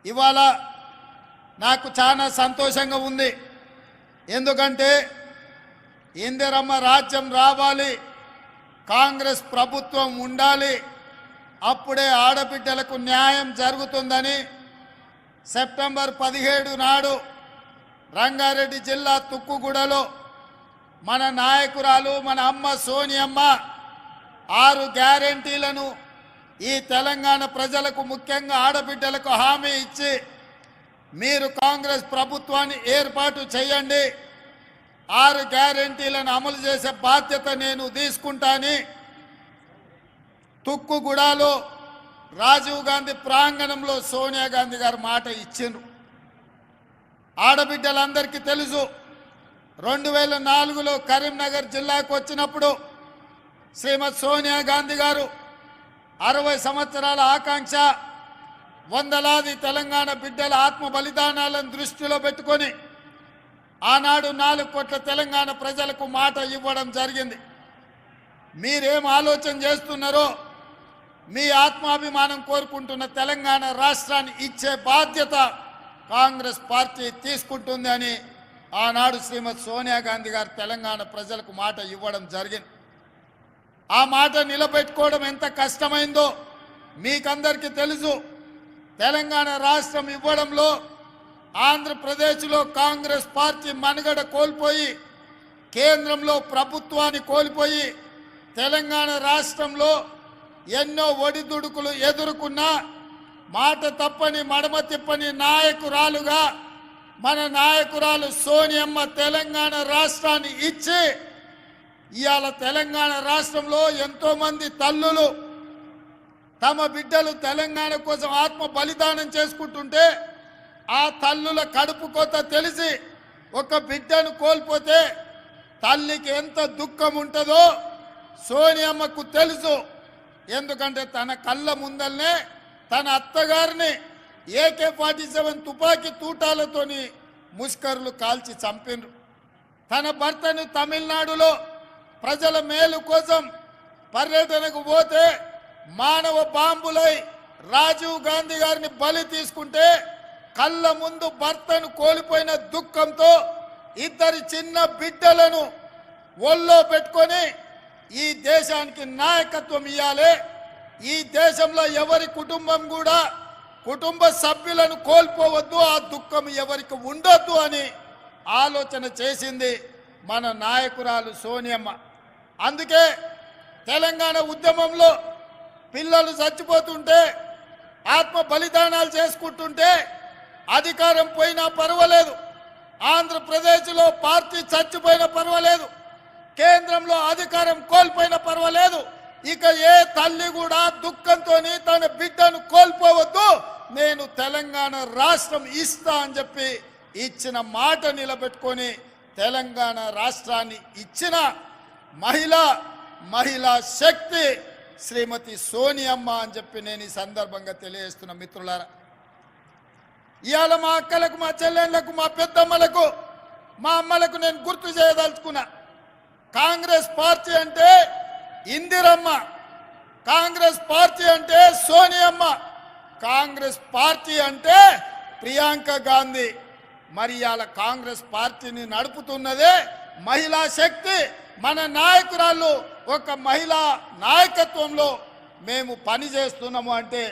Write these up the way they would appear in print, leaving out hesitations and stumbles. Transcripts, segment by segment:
ఇవాళ నాకు చాలా సంతోషంగా ఉంది. ఎందుకంటే ఇందిరమ్మ రాజ్యం రావాలి, కాంగ్రెస్ ప్రభుత్వం ఉండాలి, అప్పుడే ఆడబిడ్డలకు న్యాయం జరుగుతుందని సెప్టెంబర్ 17 నాడు రంగారెడ్డి జిల్లా తుక్కుగూడలో మన నాయకురాలు మన అమ్మ సోనియమ్మ 6 గ్యారెంటీలను ఈ తెలంగాణ ప్రజలకు ముఖ్యంగా ఆడబిడ్డలకు హామీ ఇచ్చి మీరు కాంగ్రెస్ ప్రభుత్వాన్ని ఏర్పాటు చేయండి, 6 గ్యారెంటీలను అమలు చేసే బాధ్యత నేను తీసుకుంటాని తుక్కుగూడలో రాజీవ్ గాంధీ ప్రాంగణంలో సోనియా గాంధీ గారు మాట ఇచ్చిండ్రు. ఆడబిడ్డలందరికీ తెలుసు, 2004లో కరీంనగర్ జిల్లాకు వచ్చినప్పుడు శ్రీమతి సోనియా గాంధీ గారు 60 సంవత్సరాల ఆకాంక్ష, వందలాది తెలంగాణ బిడ్డల ఆత్మ బలిదానాలను దృష్టిలో పెట్టుకొని ఆనాడు 4 కోట్ల తెలంగాణ ప్రజలకు మాట ఇవ్వడం జరిగింది. మీరేం ఆలోచన చేస్తున్నారో మీ ఆత్మాభిమానం కోరుకుంటున్న తెలంగాణ రాష్ట్రాన్ని ఇచ్చే బాధ్యత కాంగ్రెస్ పార్టీ తీసుకుంటుంది అని ఆనాడు శ్రీమతి సోనియా గాంధీ గారు తెలంగాణ ప్రజలకు మాట ఇవ్వడం జరిగింది. ఆ మాట నిలబెట్టుకోవడం ఎంత కష్టమైందో మీకందరికీ తెలుసు. తెలంగాణ రాష్ట్రం ఇవ్వడంలో ఆంధ్రప్రదేశ్లో కాంగ్రెస్ పార్టీ మనుగడ కోల్పోయి కేంద్రంలో ప్రభుత్వాన్ని కోల్పోయి తెలంగాణ రాష్ట్రంలో ఎన్నో ఒడిదుడుకులు ఎదుర్కొన్న మాట తప్పని మడమ తిప్పని నాయకురాలుగా మన నాయకురాలు సోనియమ్మ తెలంగాణ రాష్ట్రాన్ని ఇచ్చి ఇవాళ తెలంగాణ రాష్ట్రంలో ఎంతోమంది తల్లులు తమ బిడ్డలు తెలంగాణ కోసం ఆత్మ బలిదానం చేసుకుంటుంటే ఆ తల్లుల కడుపు కోత తెలిసి ఒక బిడ్డను కోల్పోతే తల్లికి ఎంత దుఃఖం ఉంటుందో సోనియమ్మకు తెలుసు. ఎందుకంటే తన కళ్ళ ముందల్నే తన అత్తగారిని AK-47 తుపాకీ తూటాలతోని ముష్కరులు కాల్చి చంపినరు. తన భర్తను తమిళనాడులో ప్రజల మేలు కోసం పర్యటనకు పోతే మానవ బాంబులై రాజీవ్ గాంధీ గారిని బలి తీసుకుంటే కళ్ళ ముందు భర్తను కోల్పోయిన దుఃఖంతో 2 చిన్న బిడ్డలను ఒళ్ళో పెట్టుకొని ఈ దేశానికి నాయకత్వం ఇవ్వాలి, ఈ దేశంలో ఎవరి కుటుంబం కూడా కుటుంబ సభ్యులను కోల్పోవద్దు, ఆ దుఃఖం ఎవరికి ఉండొద్దు అని ఆలోచన చేసింది మన నాయకురాలు సోనియమ్మ. అందుకే తెలంగాణ ఉద్యమంలో పిల్లలు చచ్చిపోతుంటే ఆత్మ బలిదానాలు చేసుకుంటుంటే అధికారం పోయినా పర్వాలేదు, ఆంధ్రప్రదేశ్లో పార్టీ చచ్చిపోయినా పర్వాలేదు, కేంద్రంలో అధికారం కోల్పోయినా పర్వాలేదు, ఇక ఏ తల్లి కూడా దుఃఖంతో తన బిడ్డను కోల్పోవద్దు, నేను తెలంగాణ రాష్ట్రం ఇస్తా అని చెప్పి ఇచ్చిన మాట నిలబెట్టుకొని తెలంగాణ రాష్ట్రాన్ని ఇచ్చిన మహిళా శక్తి శ్రీమతి సోనియమ్మ అని చెప్పి నేను ఈ సందర్భంగా తెలియజేస్తున్న మిత్రులారా. ఇవాళ మా అక్కలకు, మా చెల్లెళ్లకు, మా పెద్దమ్మలకు, మా అమ్మలకు నేను గుర్తు చేయదలుచుకున్నా, కాంగ్రెస్ పార్టీ అంటే ఇందిరమ్మ, కాంగ్రెస్ పార్టీ అంటే సోనియమ్మ, కాంగ్రెస్ పార్టీ అంటే ప్రియాంక గాంధీ. మరి ఇవాళ కాంగ్రెస్ పార్టీని నడుపుతున్నదే మహిళా శక్తి. మన నాయకురాళ్ళు ఒక మహిళా నాయకత్వంలో మేము పని చేస్తున్నాము అంటే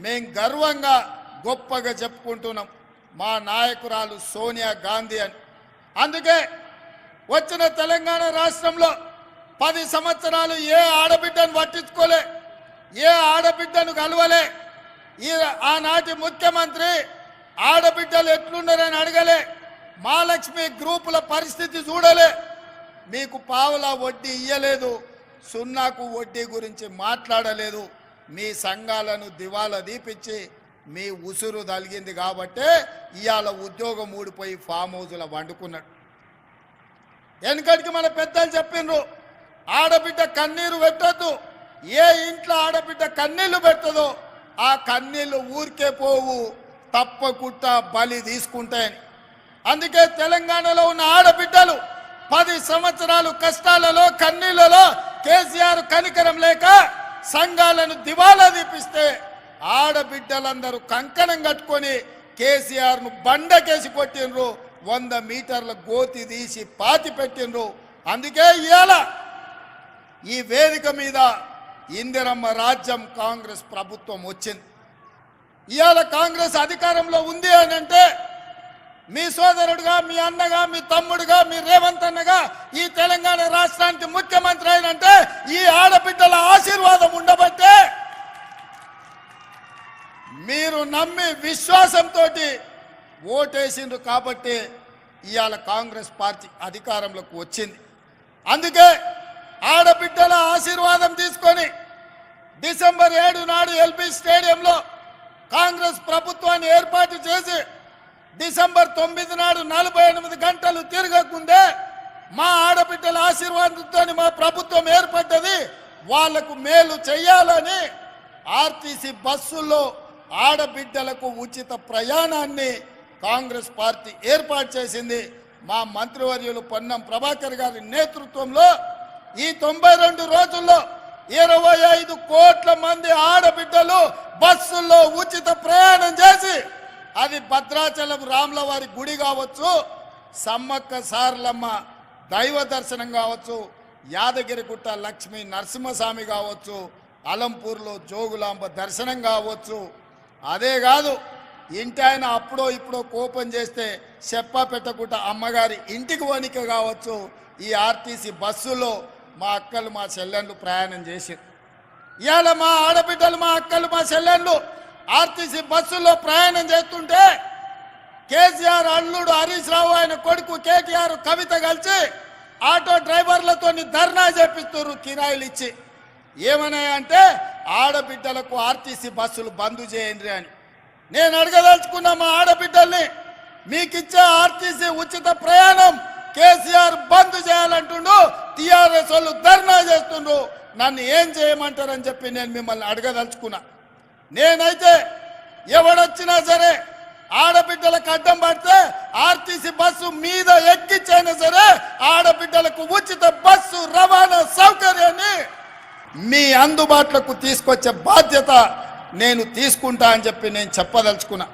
మేము గర్వంగా గొప్పగా చెప్పుకుంటున్నాం మా నాయకురాలు సోనియా గాంధీ అని. అందుకే వచ్చిన తెలంగాణ రాష్ట్రంలో 10 సంవత్సరాలు ఏ ఆడబిడ్డను పట్టించుకోలే, ఏ ఆడబిడ్డను కలవలే. ఆనాటి ముఖ్యమంత్రి ఆడబిడ్డలు ఎట్లున్నారని అడగలే, మహాలక్ష్మి గ్రూపుల పరిస్థితి చూడలే, మీకు పావుల వడ్డీ ఇయ్యలేదు, సున్నాకు వడ్డీ గురించి మాట్లాడలేదు, మీ సంఘాలను దివాలా దీపించి మీ ఉసురు తలిగింది కాబట్టే ఇవాళ ఉద్యోగం ఊడిపోయి ఫామ్ హౌస్లో వండుకున్నాడు. వెనకటికి మన పెద్దలు చెప్పిండ్రు, ఆడబిడ్డ కన్నీరు పెట్టద్దు, ఏ ఇంట్లో ఆడబిడ్డ కన్నీళ్లు పెట్టదో ఆ కన్నీళ్లు ఊరికే పోవు, తప్పకుండా బలి తీసుకుంటాయని. అందుకే తెలంగాణలో ఉన్న ఆడబిడ్డలు 10 సంవత్సరాలు కష్టాలలో కన్నీళ్లలో కేసీఆర్ కనికరం లేక సంఘాలను దివాలా దీపిస్తే ఆడబిడ్డలందరూ కంకణం కట్టుకొని కేసీఆర్ను బండకేసి కొట్టిండ్రు, 100 మీటర్ల గోతి తీసి పాతి పెట్టిండ్రు. అందుకే ఇవాళ ఈ వేదిక మీద ఇందిరమ్మ రాజ్యం కాంగ్రెస్ ప్రభుత్వం వచ్చింది. ఇవాళ కాంగ్రెస్ అధికారంలో ఉంది అని అంటే మీ సోదరుడుగా, మీ అన్నగా, మీ తమ్ముడుగా, మీ రేవంత్ అన్నగా ఈ తెలంగాణ రాష్ట్రానికి ముఖ్యమంత్రి అయినంటే ఈ ఆడబిడ్డల ఆశీర్వాదం ఉండబట్టే, మీరు నమ్మి విశ్వాసంతో ఓటేసిండ్రు కాబట్టి ఇవాళ కాంగ్రెస్ పార్టీ అధికారంలోకి వచ్చింది. అందుకే ఆడబిడ్డల ఆశీర్వాదం తీసుకొని డిసెంబర్ 7 నాడు ఎల్బీ స్టేడియంలో కాంగ్రెస్ ప్రభుత్వాన్ని ఏర్పాటు చేసి డిసెంబర్ 9 నాడు 48 గంటలు తిరగకుందే మా ఆడబిడ్డల ఆశీర్వాదంతో మా ప్రభుత్వం ఏర్పడ్డది, వాళ్లకు మేలు చేయాలని ఆర్టీసీ బస్సుల్లో ఆడబిడ్డలకు ఉచిత ప్రయాణాన్ని కాంగ్రెస్ పార్టీ ఏర్పాటు చేసింది. మా మంత్రివర్యులు పొన్నం ప్రభాకర్ గారి నేతృత్వంలో ఈ 92 రోజుల్లో 25 కోట్ల మంది ఆడబిడ్డలు బస్సుల్లో ఉచిత ప్రయాణం చేసి, అది భద్రాచలం రాములవారి గుడి కావచ్చు, సమ్మక్క సారలమ్మ దైవ దర్శనం కావచ్చు, యాదగిరిగుట్ట లక్ష్మీ నరసింహస్వామి కావచ్చు, అలంపూర్లో జోగులాంబ దర్శనం కావచ్చు, అదే కాదు ఇంటి ఆయన అప్పుడో ఇప్పుడో కోపం చేస్తే చెప్పా పెట్టకుండా అమ్మగారి ఇంటికి వణిక కావచ్చు, ఈ ఆర్టీసీ బస్సులో మా అక్కలు మా చెల్లెళ్ళు ప్రయాణం చేసి ఇవాళ మా ఆడబిడ్డలు మా అక్కలు మా చెల్లెళ్ళు ఆర్టీసీ బస్సుల్లో ప్రయాణం చేస్తుంటే కేసీఆర్ అల్లుడు హరీష్ రావు ఆయన కొడుకు కేటీఆర్ కవిత కలిసి ఆటో డ్రైవర్లతో ధర్నా చేపిస్తున్నారు కిరాయిలు ఇచ్చి. ఏమన్నాయంటే ఆడబిడ్డలకు ఆర్టీసీ బస్సులు బంద్ చేయండి అని. నేను అడగదలుచుకున్నా మా ఆడబిడ్డల్ని, మీకు ఇచ్చే ఆర్టీసీ ఉచిత ప్రయాణం కేసీఆర్ బంద్ చేయాలంటుండు, టీఆర్ఎస్ వాళ్ళు ధర్నా చేస్తుండ్రు, నన్ను ఏం చేయమంటారని చెప్పి నేను మిమ్మల్ని అడగదలుచుకున్నా. నేనైతే ఎవడొచ్చినా సరే ఆడబిడ్డలకు అడ్డం పడితే ఆర్టీసీ బస్సు మీద ఎక్కించైనా సరే ఆడబిడ్డలకు ఉచిత బస్సు రవాణా సౌకర్యాన్ని మీ అందుబాటులోకి తీసుకొచ్చే బాధ్యత నేను తీసుకుంటా అని చెప్పి నేను చెప్పదలుచుకున్నా.